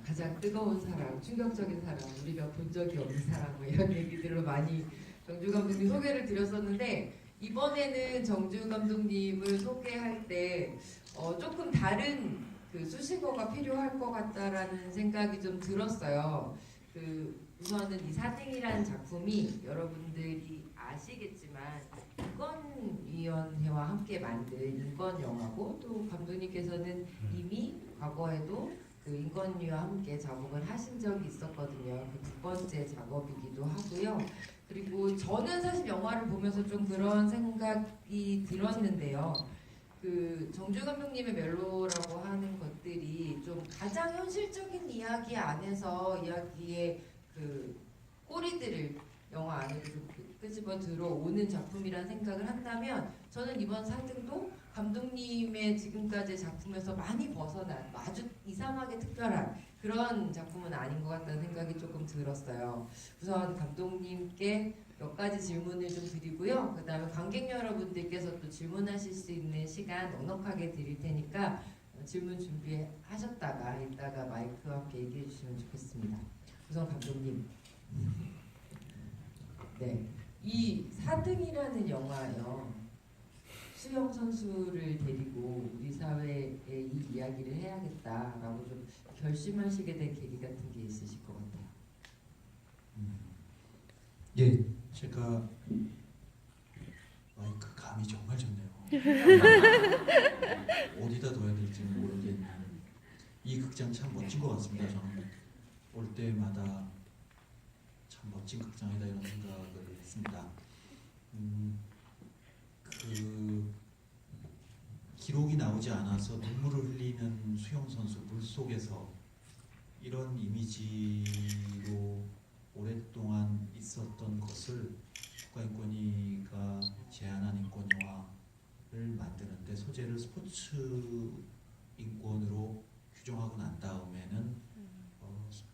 가장 뜨거운 사람, 충격적인 사람, 우리가 본 적이 없는 사람 뭐 이런 얘기들로 많이 정주 감독님 소개를 드렸었는데 이번에는 정주 감독님을 소개할 때 조금 다른 그 수식어가 필요할 것 같다라는 생각이 좀 들었어요. 우선은 이 사등이라는 작품이 여러분들이 아시겠지만 인권위원회와 함께 만든 인권 영화고 또 감독님께서는 이미 과거에도 그 인권위와 함께 작업을 하신 적이 있었거든요. 그 두 번째 작업이기도 하고요. 그리고 저는 사실 영화를 보면서 좀 그런 생각이 들었는데요. 그 정주 감독님의 멜로라고 하는 것들이 좀 가장 현실적인 이야기 안에서 이야기의 그 꼬리들을 영화 안으로 좀 끄집어 들어오는 작품이라는 생각을 한다면 저는 이번 사등도 감독님의 지금까지 작품에서 많이 벗어난 아주 이상하게 특별한 그런 작품은 아닌 것 같다는 생각이 조금 들었어요. 우선 감독님께 몇 가지 질문을 좀 드리고요. 그 다음에 관객 여러분들께서 또 질문하실 수 있는 시간 넉넉하게 드릴 테니까 질문 준비하셨다가 이따가 마이크와 함께 얘기해 주시면 좋겠습니다. 우선 감독님. 네, 이 사등이라는 영화요. 수영 선수를 데리고 우리 사회에 이 이야기를 해야겠다라고 좀 결심하시게 된 계기 같은 게 있으실 것 같아요. 예, 제가 마이크 감이 정말 좋네요. 어디다 둬야 될지 모르겠는 이 극장 참 멋진 것 같습니다. 저는 올 때마다 참 멋진 극장이다 이런 생각을 했습니다. 그 기록이 나오지 않아서 눈물을 흘리는 수영 선수 물속에서 이런 이미지로 오랫동안 있었던 것을 국가인권위가 제안한 인권 영화를 만드는데 소재를 스포츠 인권으로 규정하고 난 다음에는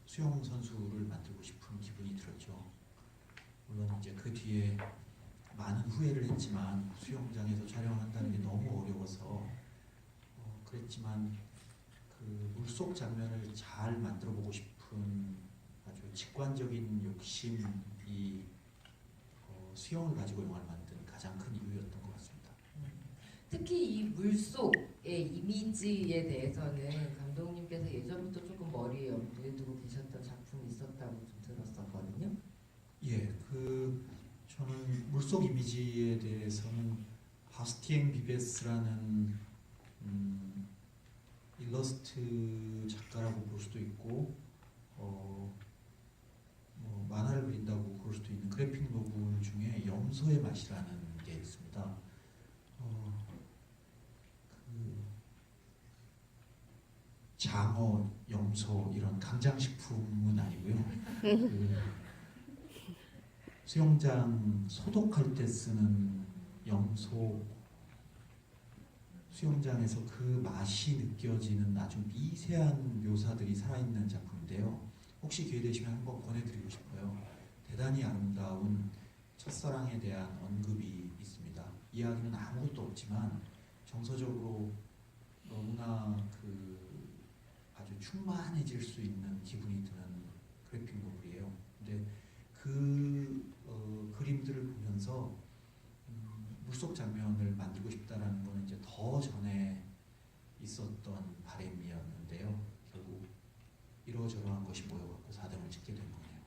수영 선수를 만들고 싶은 기분이 들었죠. 물론 이제 그 뒤에 많은 후회를 했지만 수영장에서 촬영한다는 게 너무 어려워서 그랬지만 그 물속 장면을 잘 만들어 보고 싶은 아주 직관적인 욕심이 수영을 가지고 영화를 만든 가장 큰 이유였던 것 같습니다. 특히 이 물속의 이미지에 대해서는 감독님께서 예전부터 조금 머리에 염두에 두고 계셨던 작품이 있었다고 좀 들었었거든요. 예, 저는 물속 이미지에 대해서는 바스티엥 비베스라는 일러스트 작가라고 볼 수도 있고 만화를 그린다고 볼 수도 있는 그래픽 노블 중에 염소의 맛이라는 게 있습니다. 장어, 염소 이런 강장식품은 아니고요. 수영장 소독할 때 쓰는 염소, 수영장에서 그 맛이 느껴지는 아주 미세한 묘사들이 살아있는 작품인데요. 혹시 기회 되시면 한번 권해드리고 싶어요. 대단히 아름다운 첫사랑에 대한 언급이 있습니다. 이야기는 아무것도 없지만 정서적으로 너무나 아주 충만해질 수 있는 기분이 드는 그래픽 노블이에요. 근데 그림들을 보면서 물속 장면을 만들고 싶다라는 거는 이제 더 전에 있었던 바람이었는데요. 결국 이러저러한 것이 모여갖고 4등을 찍게 된 거네요.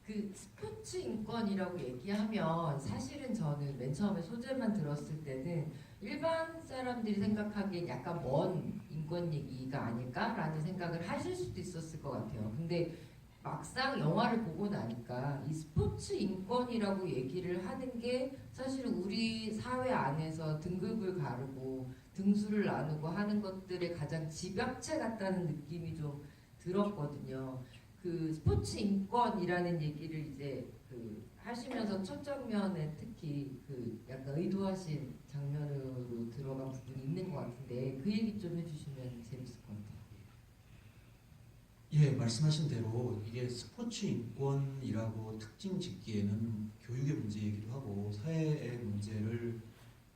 그 스포츠 인권이라고 얘기하면 사실은 저는 맨 처음에 소재만 들었을 때는 일반 사람들이 생각하기엔 약간 먼 인권 얘기가 아닐까라는 생각을 하실 수도 있었을 것 같아요. 근데 막상 영화를 보고 나니까 이 스포츠 인권이라고 얘기를 하는 게 사실은 우리 사회 안에서 등급을 가르고 등수를 나누고 하는 것들의 가장 집약체 같다는 느낌이 좀 들었거든요. 그 스포츠 인권이라는 얘기를 이제 하시면서 첫 장면에 특히 약간 의도하신 장면으로 들어간 부분이 있는 것 같은데 그 얘기 좀 해주시면 재밌을 것 같아요. 예, 말씀하신 대로 이게 스포츠 인권이라고 특징 짓기에는 교육의 문제이기도 하고 사회의 문제를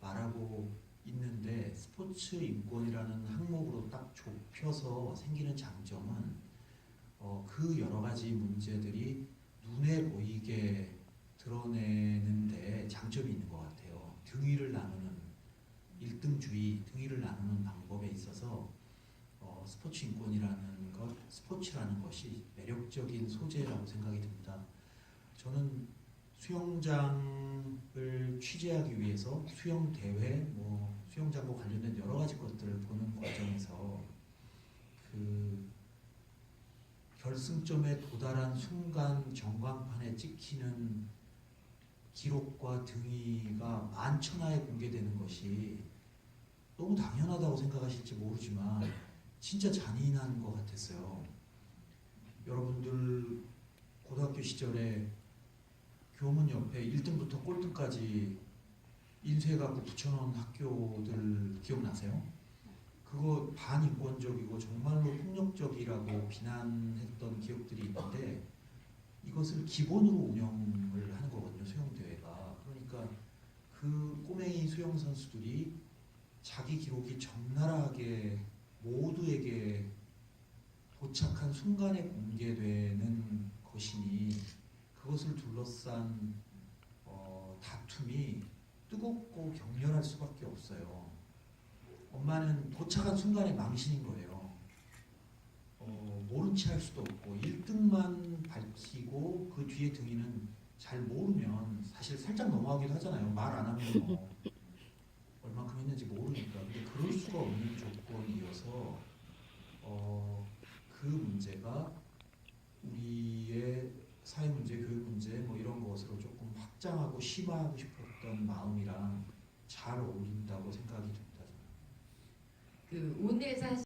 말하고 있는데 스포츠 인권이라는 항목으로 딱 좁혀서 생기는 장점은 그 여러 가지 문제들이 눈에 보이게 드러내는데 장점이 있는 것 같아요. 등위를 나누는 1등주의, 등위를 나누는 방법에 있어서 스포츠 인권이라는 것, 스포츠라는 것이 매력적인 소재라고 생각이 듭니다. 저는 수영장을 취재하기 위해서 수영 대회, 수영장과 관련된 여러 가지 것들을 보는 과정에서 그 결승점에 도달한 순간 전광판에 찍히는 기록과 등위가 만천하에 공개되는 것이 너무 당연하다고 생각하실지 모르지만 진짜 잔인한 것 같았어요. 여러분들 고등학교 시절에 교문 옆에 1등부터 꼴등까지 인쇄해갖고 붙여놓은 학교들 기억나세요? 그거 반인권적이고 정말로 폭력적이라고 비난했던 기억들이 있는데 이것을 기본으로 운영을 하는 거거든요. 수영대회가. 그러니까 그 꼬맹이 수영 선수들이 자기 기록이 적나라하게 모두에게 도착한 순간에 공개되는 것이니 그것을 둘러싼 다툼이 뜨겁고 격렬할 수밖에 없어요. 엄마는 도착한 순간에 망신인 거예요. 모른 체 할 수도 없고 1등만 밝히고 그 뒤에 등위는 잘 모르면 사실 살짝 넘어가기도 하잖아요. 말 안 하면 얼마큼 했는지 모르니까. 근데 그럴 수가 없는 조건이어서 그 문제가 우리의 사회 문제, 교육 문제 이런 것으로 조금 확장하고 심화하고 싶었던 마음이랑 잘 어울린다고 생각이 듭니다. 그 오늘 사실